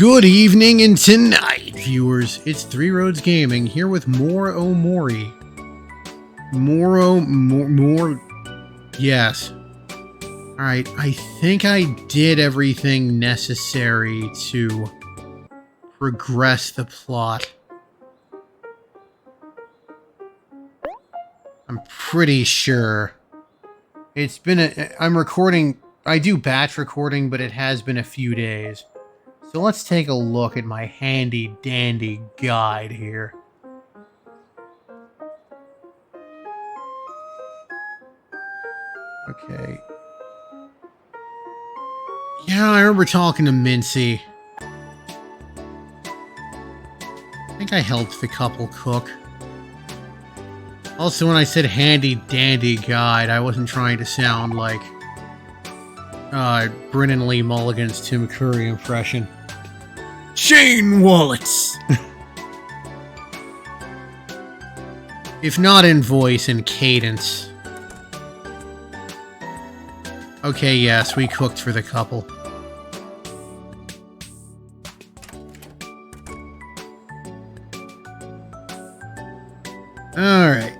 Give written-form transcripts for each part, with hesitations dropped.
Good evening and tonight, viewers. It's Three Roads Gaming here with more Omori. More. Yes. Alright, I think I did everything necessary to progress the plot. I'm pretty sure. It's been I'm recording. I do batch recording, but it has been a few days. So let's take a look at my handy dandy guide here. Okay. Yeah, I remember talking to Mincy. I think I helped the couple cook. Also, when I said handy dandy guide, I wasn't trying to sound like Brennan Lee Mulligan's Tim Curry impression. Chain wallets! If not in voice, in cadence. Okay, yes, we cooked for the couple. Alright.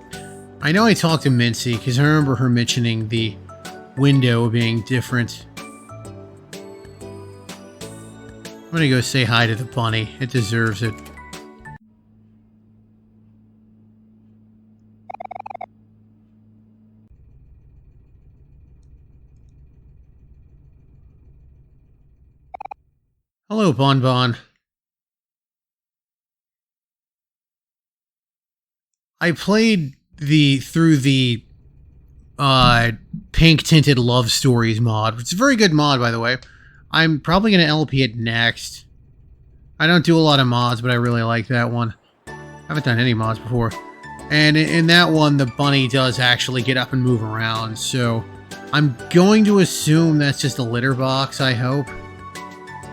I know I talked to Mincy, because I remember her mentioning the window being different. I'm gonna go say hi to the bunny. It deserves it. Hello, Bon Bon. I played through the pink tinted love stories mod. It's a very good mod, by the way. I'm probably gonna LP it next. I don't do a lot of mods, but I really like that one. I haven't done any mods before. And in that one, the bunny does actually get up and move around, so I'm going to assume that's just a litter box, I hope.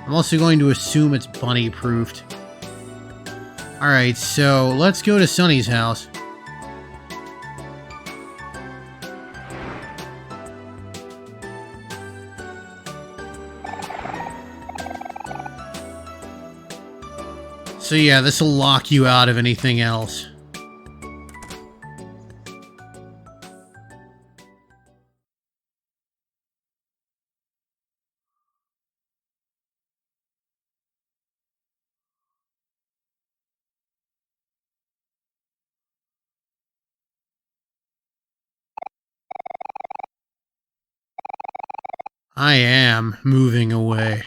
I'm also going to assume it's bunny-proofed. Alright, so let's go to Sunny's house. So yeah, this will lock you out of anything else. I am moving away.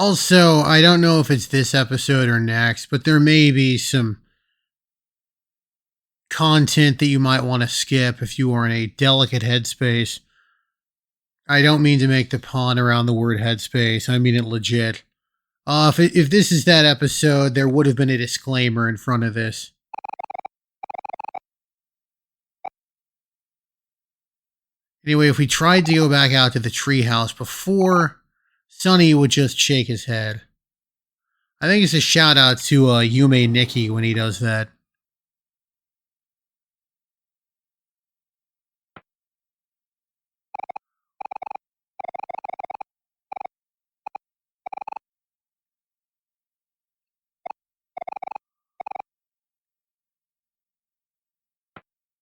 Also, I don't know if it's this episode or next, but there may be some content that you might want to skip if you are in a delicate headspace. I don't mean to make the pun around the word headspace. I mean it legit. If this is that episode, there would have been a disclaimer in front of this. Anyway, if we tried to go back out to the treehouse before, Sonny would just shake his head. I think it's a shout out to Yume Nikki when he does that.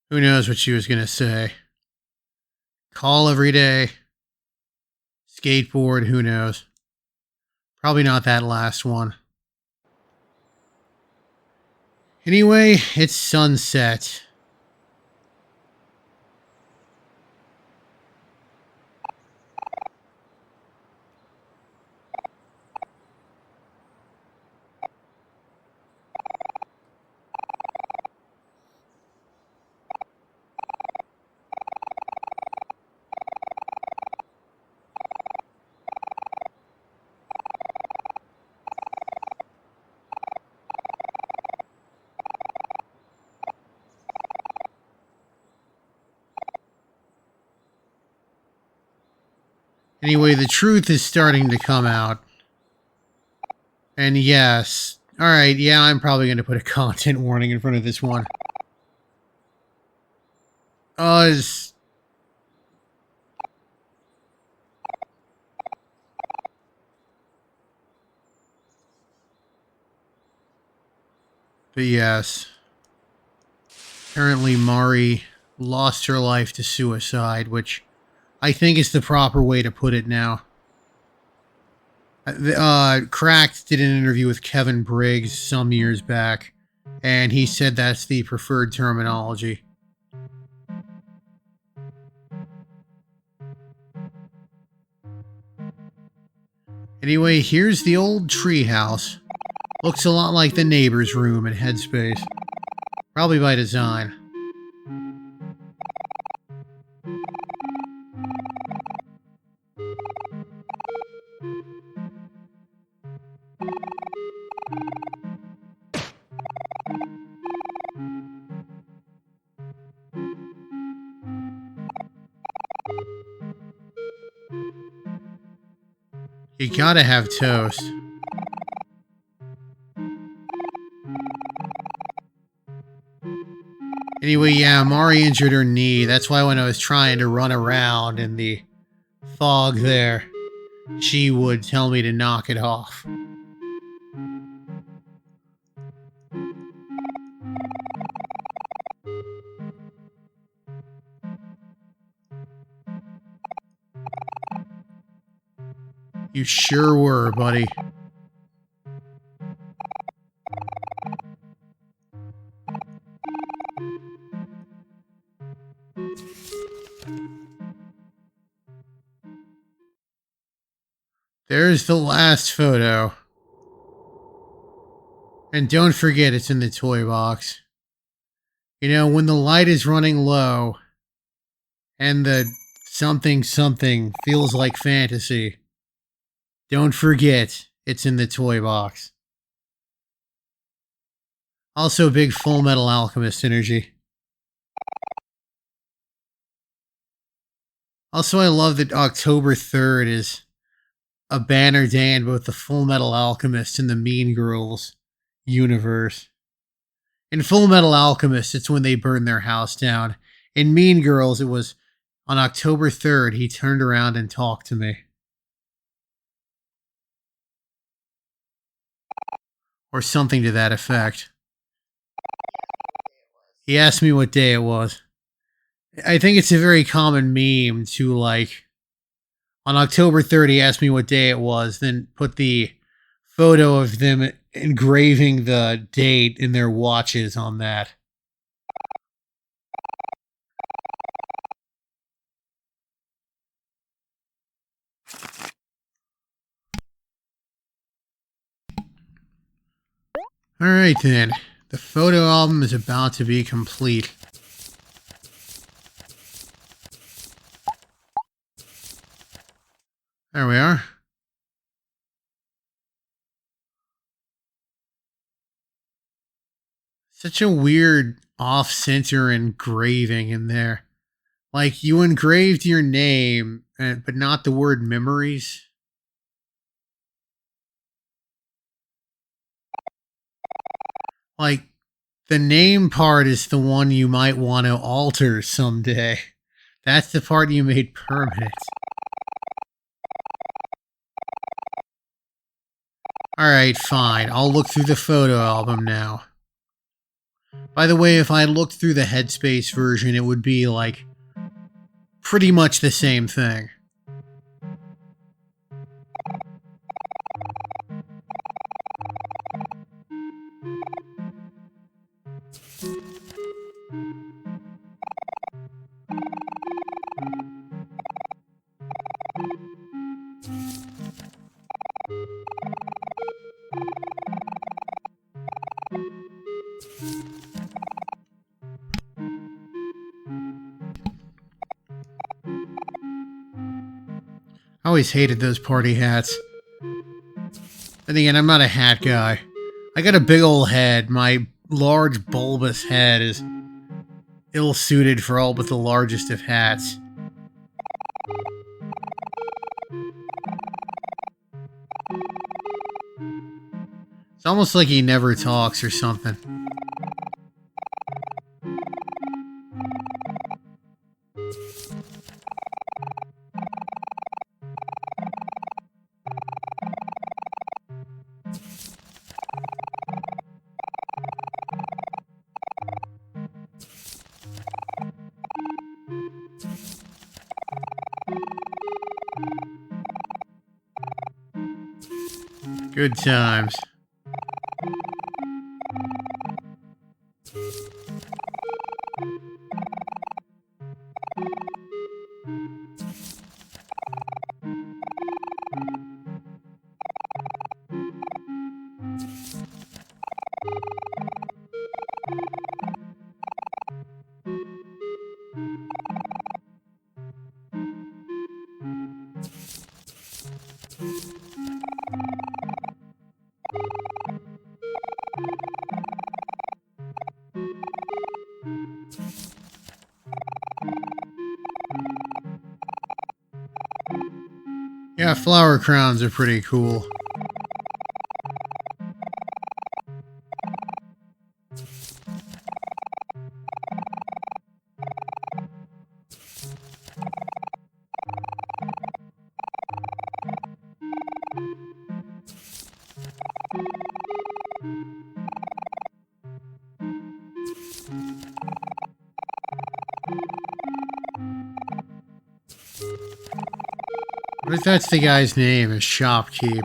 Who knows what she was going to say. Call every day. Skateboard, who knows. Probably not that last one. Anyway, it's sunset. Anyway, the truth is starting to come out. And yes. Alright, yeah, I'm probably going to put a content warning in front of this one. But yes. Apparently Mari lost her life to suicide, which I think is the proper way to put it now. Cracked did an interview with Kevin Briggs some years back, and he said that's the preferred terminology. Anyway, here's the old treehouse. Looks a lot like the neighbor's room in Headspace. Probably by design. You gotta have toast. Anyway, yeah, Mari injured her knee. That's why when I was trying to run around in the fog there, she would tell me to knock it off. You sure were, buddy. There's the last photo. And don't forget it's in the toy box. You know, when the light is running low and the something something feels like fantasy, don't forget it's in the toy box. Also big Full Metal Alchemist energy. Also, I love that October 3rd is a banner day in both the Full Metal Alchemist and the Mean Girls universe. In Full Metal Alchemist, it's when they burn their house down. In Mean Girls, it was on October 3rd, he turned around and talked to me. Or something to that effect. He asked me what day it was. I think it's a very common meme to, like, on October 3rd, he asked me what day it was, then put the photo of them engraving the date in their watches on that. Alright then, the photo album is about to be complete. There we are. Such a weird off-center engraving in there. Like, you engraved your name, but not the word memories. Like, the name part is the one you might want to alter someday. That's the part you made permanent. Alright, fine. I'll look through the photo album now. By the way, if I looked through the Headspace version, it would be, like, pretty much the same thing. I always hated those party hats. Then again, I'm not a hat guy. I got a big old head. My large, bulbous head is ill-suited for all but the largest of hats. almost like he never talks or something. Good times. Yeah, flower crowns are pretty cool. What if that's the guy's name, is Shopkeep?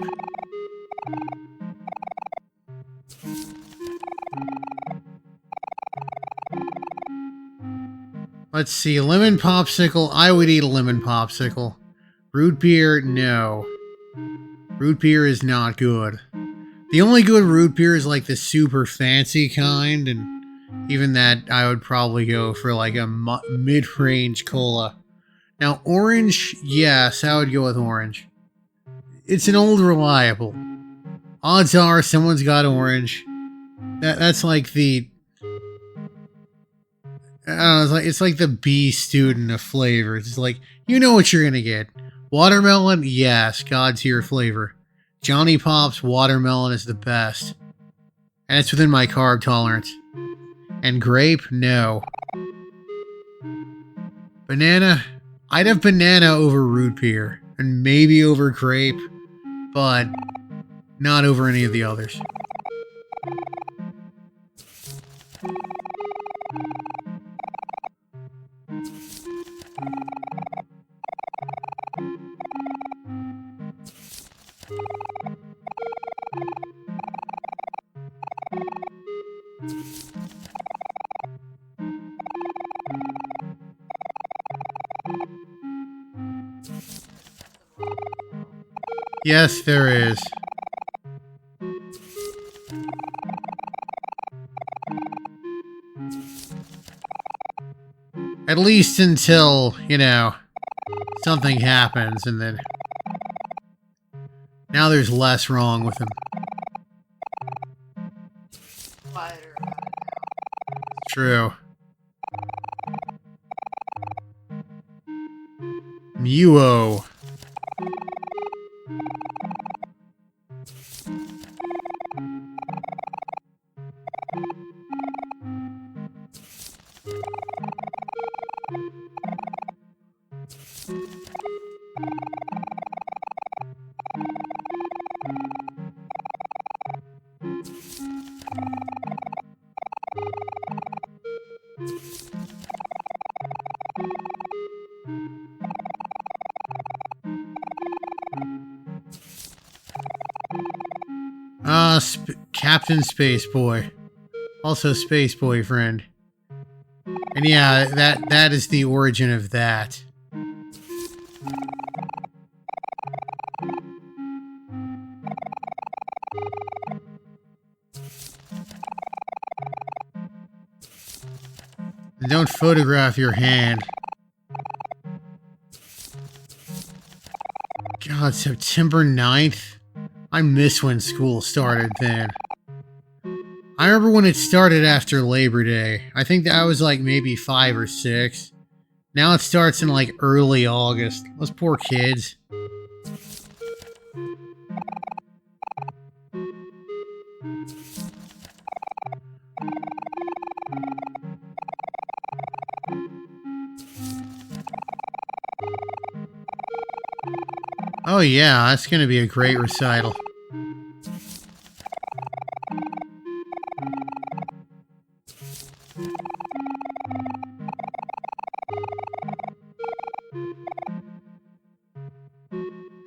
Let's see, lemon popsicle. I would eat a lemon popsicle. Root beer, no. Root beer is not good. The only good root beer is like the super fancy kind, and even that I would probably go for like a mid-range cola. Now, orange, yes, I would go with orange. It's an old reliable. Odds are someone's got orange. That's like the... I don't know, it's like the B student of flavors. It's like, you know what you're gonna get. Watermelon, yes, God's tier flavor. Johnny Pop's watermelon is the best. And it's within my carb tolerance. And grape, no. Banana, I'd have banana over root beer. And maybe over grape. But not over any of the others. Yes, there is. At least until, you know, something happens and then... Now there's less wrong with him. Quieter about it now. True. Muo. Captain Space Boy. Also Space Boyfriend. And yeah, that is the origin of that. And don't photograph your hand. God, September 9th? I miss when school started then. I remember when it started after Labor Day. I think that I was like maybe 5 or 6. Now it starts in like early August. Those poor kids. Oh yeah, that's gonna be a great recital.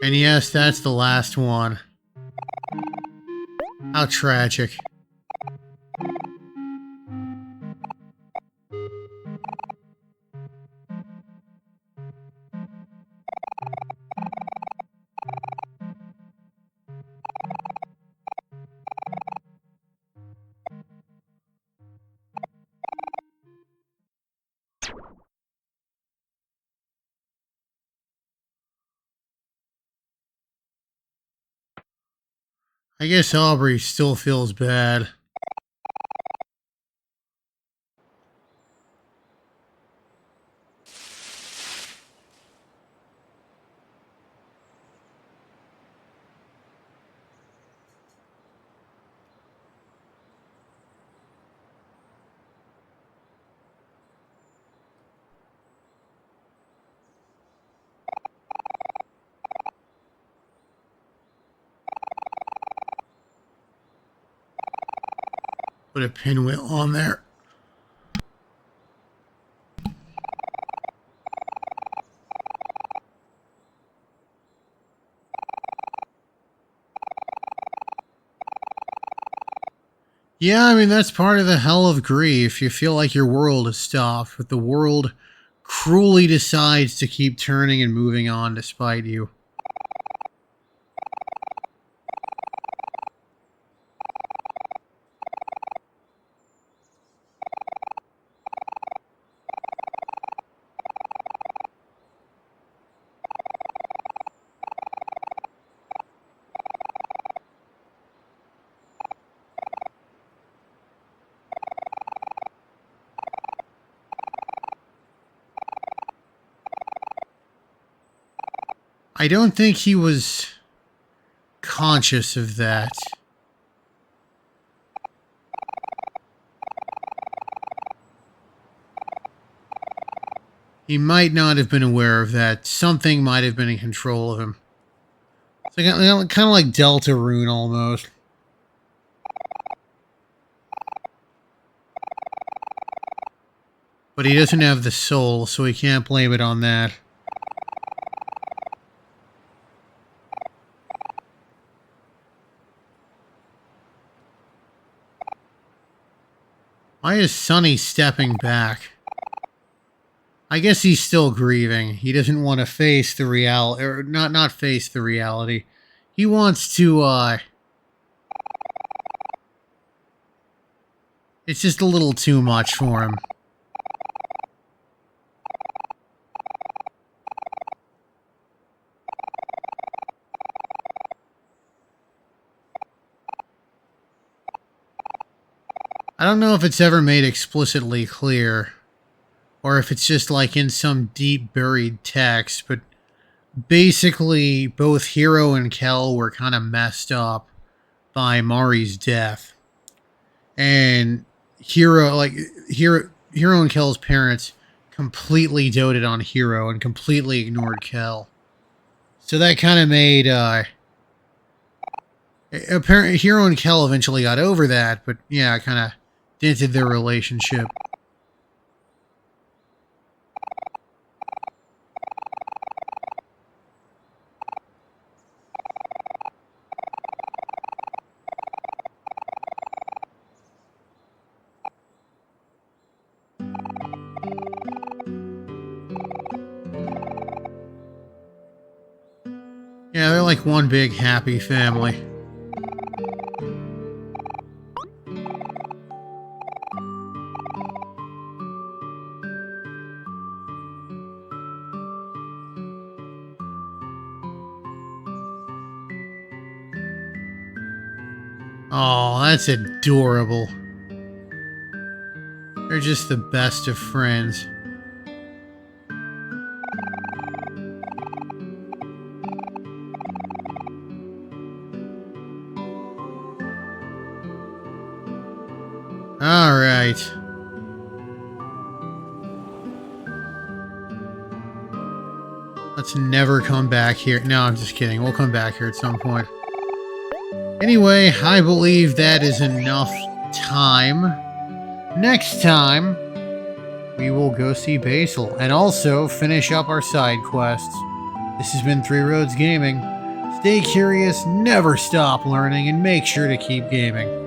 And yes, that's the last one. How tragic. I guess Aubrey still feels bad. Put a pinwheel on there. Yeah, I mean, that's part of the hell of grief. You feel like your world has stopped, but the world cruelly decides to keep turning and moving on despite you. I don't think he was conscious of that. He might not have been aware of that. Something might have been in control of him. It's like, kind of like Deltarune almost. But he doesn't have the soul, so he can't blame it on that. Why is Sonny stepping back? I guess he's still grieving. He doesn't want to face the reality, or not face the reality. He wants to, it's just a little too much for him. I don't know if it's ever made explicitly clear, or if it's just like in some deep buried text, but basically both Hiro and Kel were kind of messed up by Mari's death. And Hiro and Kel's parents completely doted on Hiro and completely ignored Kel. So that kind of made, apparently Hiro and Kel eventually got over that, but yeah, kind of dented their relationship. Yeah, they're like one big happy family. Oh, that's adorable. They're just the best of friends. Alright. Let's never come back here. No, I'm just kidding. We'll come back here at some point. Anyway, I believe that is enough time. Next time, we will go see Basil and also finish up our side quests. This has been Three Roads Gaming. Stay curious, never stop learning, and make sure to keep gaming.